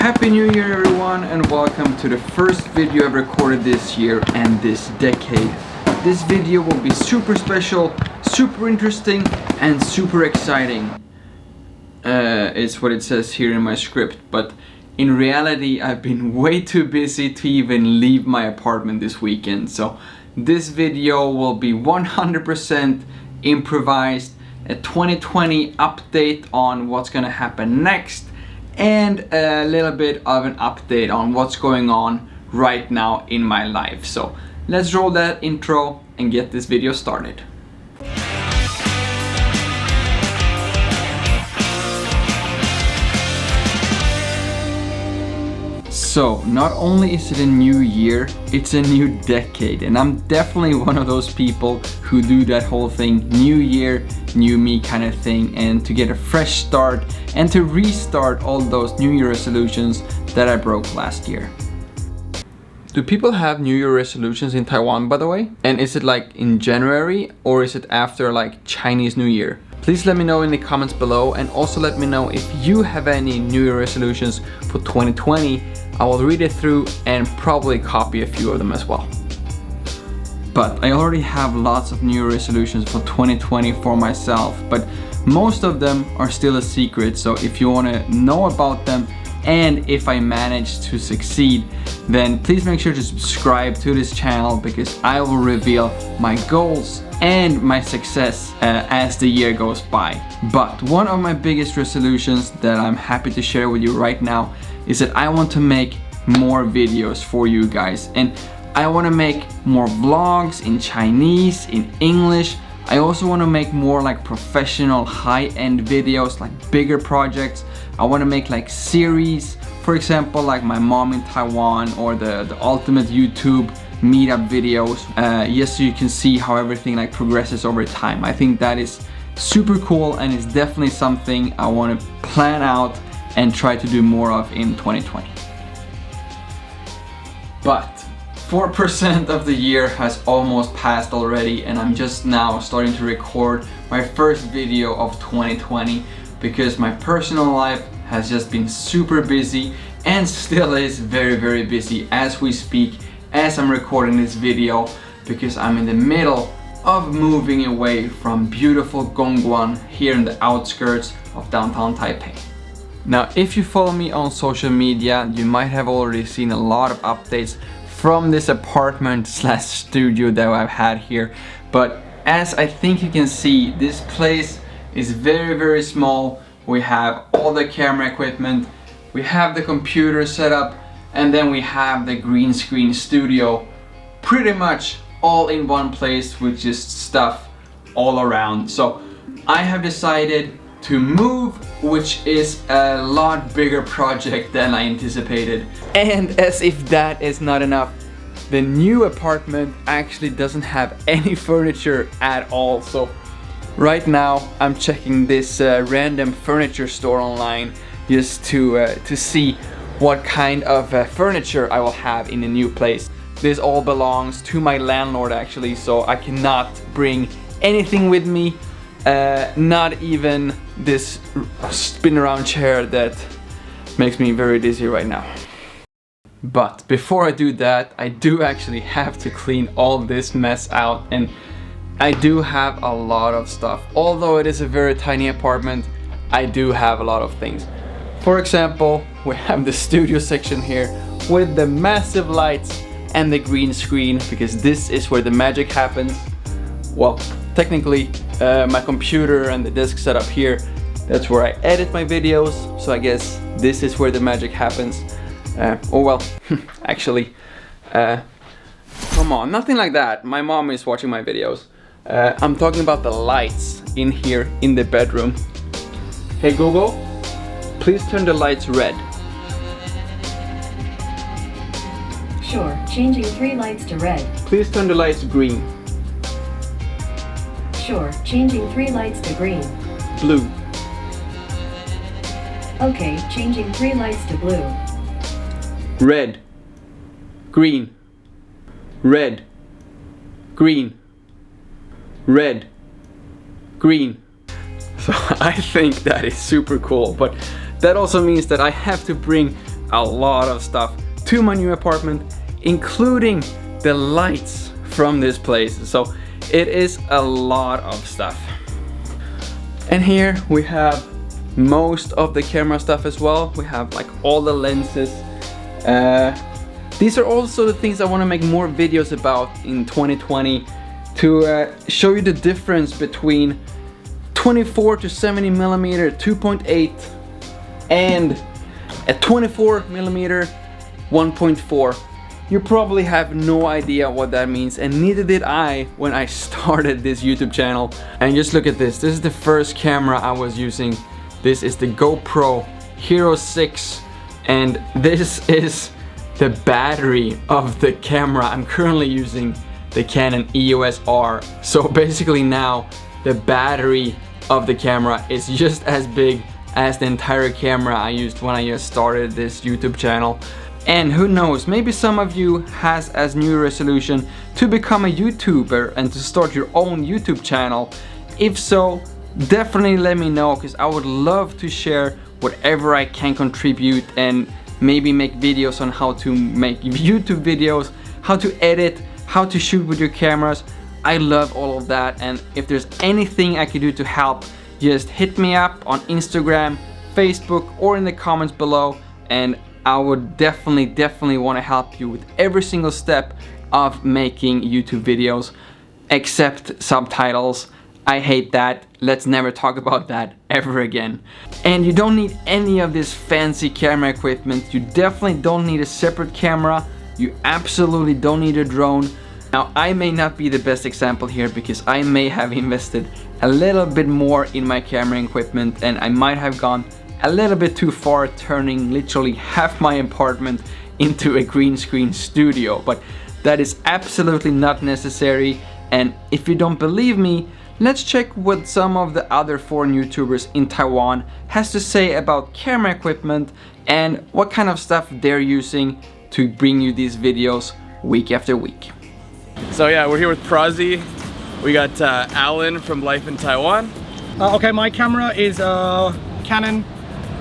Happy New Year everyone, and welcome to the first video I've recorded this year and this decade. This video will be super special, super interesting and super exciting. It's what it says here in my script, but in reality I've been way too busy to even leave my apartment this weekend. So this video will be 100% improvised, a 2020 update on what's gonna happen next, and a little bit of an update on what's going on right now in my life. So let's roll that intro and get this video started. So not only is it a new year, it's a new decade, and I'm definitely one of those people who do that whole thing, new year, new me kind of thing, and to get a fresh start and to restart all those New Year resolutions that I broke last year. Do people have New Year resolutions in Taiwan, by the way? And is it like in January or is it after like Chinese New Year? Please let me know in the comments below, and also let me know if you have any New Year resolutions for 2020. I will read it through and probably copy a few of them as well. But I already have lots of New Year resolutions for 2020 for myself, but most of them are still a secret. So if you want to know about them and if I manage to succeed, then please make sure to subscribe to this channel, because I will reveal my goals and my success as the year goes by. But one of my biggest resolutions that I'm happy to share with you right now is that I want to make more videos for you guys, and I want to make more vlogs in Chinese, in English. I also want to make more like professional high-end videos, like bigger projects. I want to make like series, for example, like my mom in Taiwan, or the ultimate YouTube meetup videos, just so you can see how everything like progresses over time. I think that is super cool, and it's definitely something I want to plan out and try to do more of in 2020. But 4% of the year has almost passed already, and I'm just now starting to record my first video of 2020, because my personal life has just been super busy and still is very busy as we speak, as I'm recording this video, because I'm in the middle of moving away from beautiful Gongguan here in the outskirts of downtown Taipei. Now, if you follow me on social media, you might have already seen a lot of updates from this apartment slash studio that I've had here. But as I think you can see, this place is very small. We have all the camera equipment, we have the computer set up, and then we have the green screen studio pretty much all in one place with just stuff all around. So I have decided to move, which is a lot bigger project than I anticipated. And as if that is not enough, the new apartment actually doesn't have any furniture at all. So right now I'm checking this random furniture store online just to see what kind of furniture I will have in the new place. This all belongs to my landlord actually, so I cannot bring anything with me, not even this spin around chair that makes me very dizzy right now. But before I do that, I do actually have to clean all this mess out, and I do have a lot of stuff. Although it is a very tiny apartment, I do have a lot of things. For example, we have the studio section here with the massive lights and the green screen, because this is where the magic happens. Well, technically my computer and the desk setup here, that's where I edit my videos, so I guess this is where the magic happens. Oh well, actually, come on, nothing like that. My mom is watching my videos. I'm talking about the lights in here in the bedroom. Hey Google, please turn the lights red. Sure, changing 3 lights to red. Please turn the lights green. Sure, changing 3 lights to green. Blue. Okay, changing 3 lights to blue. Red. Green. Red. Green. Red. Green. So I think that is super cool, but that also means that I have to bring a lot of stuff to my new apartment, including the lights from this place. So it is a lot of stuff. And here we have most of the camera stuff as well. We have like all the lenses. These are also the things I want to make more videos about in 2020 to show you the difference between 24 to 70 millimeter 2.8 and a 24 millimeter 1.4. You probably have no idea what that means, and neither did I when I started this YouTube channel. And just look at this. This is the first camera I was using. This is the GoPro Hero 6, and this is the battery of the camera. I'm currently using the Canon EOS R. So basically now the battery of the camera is just as big as the entire camera I used when I just started this YouTube channel. And who knows, maybe some of you has as new resolution to become a YouTuber and to start your own YouTube channel. If so, definitely let me know, because I would love to share whatever I can contribute and maybe make videos on how to make YouTube videos, how to edit, how to shoot with your cameras. I love all of that, and if there's anything I can do to help, just hit me up on Instagram, Facebook, or in the comments below, and I would definitely want to help you with every single step of making YouTube videos, except subtitles. I hate that. Let's never talk about that ever again. And you don't need any of this fancy camera equipment. You definitely don't need a separate camera. You absolutely don't need a drone. Now, I may not be the best example here because I may have invested a little bit more in my camera equipment, and I might have gone a little bit too far, turning literally half my apartment into a green screen studio. But that is absolutely not necessary. And if you don't believe me, let's check what some of the other foreign YouTubers in Taiwan has to say about camera equipment and what kind of stuff they're using to bring you these videos week after week. So yeah, we're here with Prazi. We got Alan from Life in Taiwan. Okay, my camera is a Canon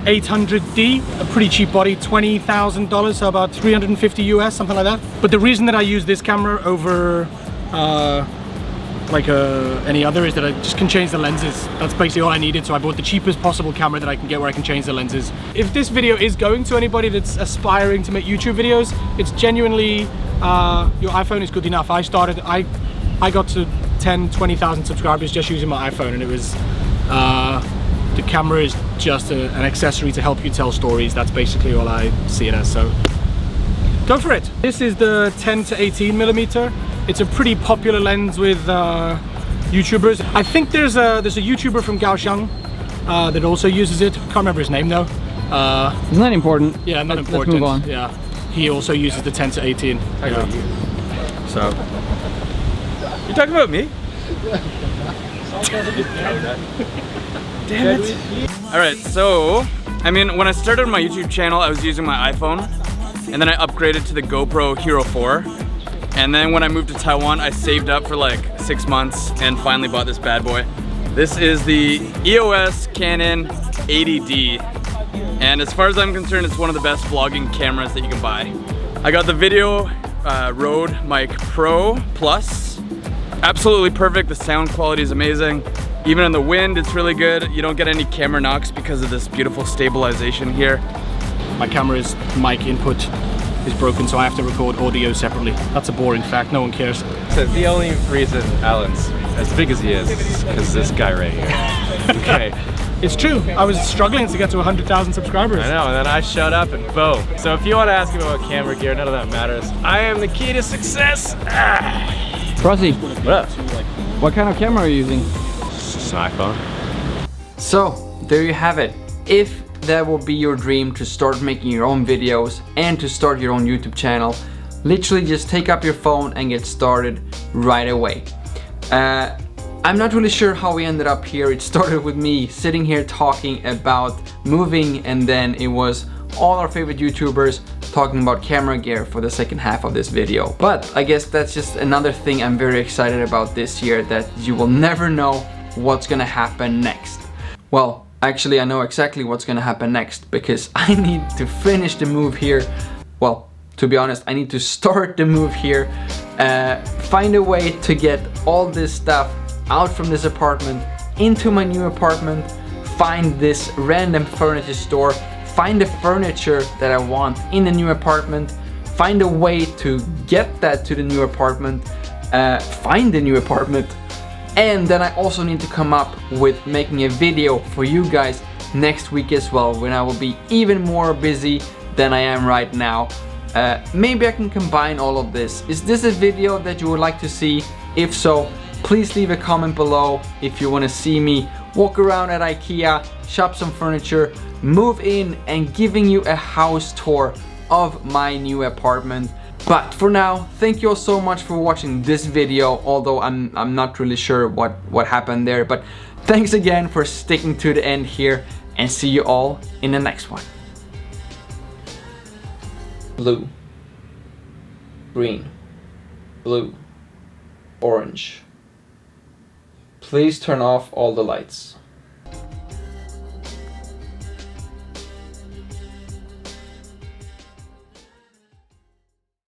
800D, a pretty cheap body, $20,000, so about 350 US, something like that. But the reason that I use this camera over any other is that I just can change the lenses. That's basically all I needed, so I bought the cheapest possible camera that I can get where I can change the lenses. If this video is going to anybody that's aspiring to make YouTube videos, it's genuinely, your iPhone is good enough. I got to 20,000 subscribers just using my iPhone, and it was, the camera is just an accessory to help you tell stories. That's basically all I see it as, so go for it. This is the 10 to 18 millimeter. It's a pretty popular lens with YouTubers. I think there's a YouTuber from Kaohsiung that also uses it. Can't remember his name though. It's not important. Yeah, not important. Let's move on. Yeah, he also uses the 10 to 18. Yeah. So, you talking about me? Damn it. Alright, so, I mean, when I started my YouTube channel, I was using my iPhone, and then I upgraded to the GoPro Hero 4. And then when I moved to Taiwan, I saved up for like 6 months and finally bought this bad boy. This is the EOS Canon 80D. And as far as I'm concerned, it's one of the best vlogging cameras that you can buy. I got the Video Rode Mic Pro Plus. Absolutely perfect, the sound quality is amazing. Even in the wind, it's really good. You don't get any camera knocks because of this beautiful stabilization here. My camera's mic input is broken, so I have to record audio separately. That's a boring fact, no one cares. So the only reason Alan's as big as he is because this guy right here. Okay. It's true, I was struggling to get to 100,000 subscribers. I know, and then I showed up and boom. So if you want to ask me about camera gear, none of that matters. I am the key to success. Prazi, What up? what kind of camera are you using? It's an iPhone. So, there you have it. If that will be your dream to start making your own videos and to start your own YouTube channel, literally just take up your phone and get started right away. I'm not really sure how we ended up here. It started with me sitting here talking about moving, and then it was all our favorite YouTubers talking about camera gear for the second half of this video. But I guess that's just another thing I'm very excited about this year, that you will never know what's gonna happen next. Well, Actually, I know exactly what's gonna happen next, because I need to finish the move here. Well, to be honest, I need to start the move here, find a way to get all this stuff out from this apartment into my new apartment, find this random furniture store, find the furniture that I want in the new apartment, find a way to get that to the new apartment, find the new apartment, and then I also need to come up with making a video for you guys next week as well, when I will be even more busy than I am right now. Maybe I can combine all of this. Is this a video that you would like to see? If so, please leave a comment below if you want to see me walk around at IKEA, shop some furniture, move in, and giving you a house tour of my new apartment. But for now, thank you all so much for watching this video, although I'm not really sure what happened there. But thanks again for sticking to the end here, and see you all in the next one. Blue, green, blue, orange. Please turn off all the lights.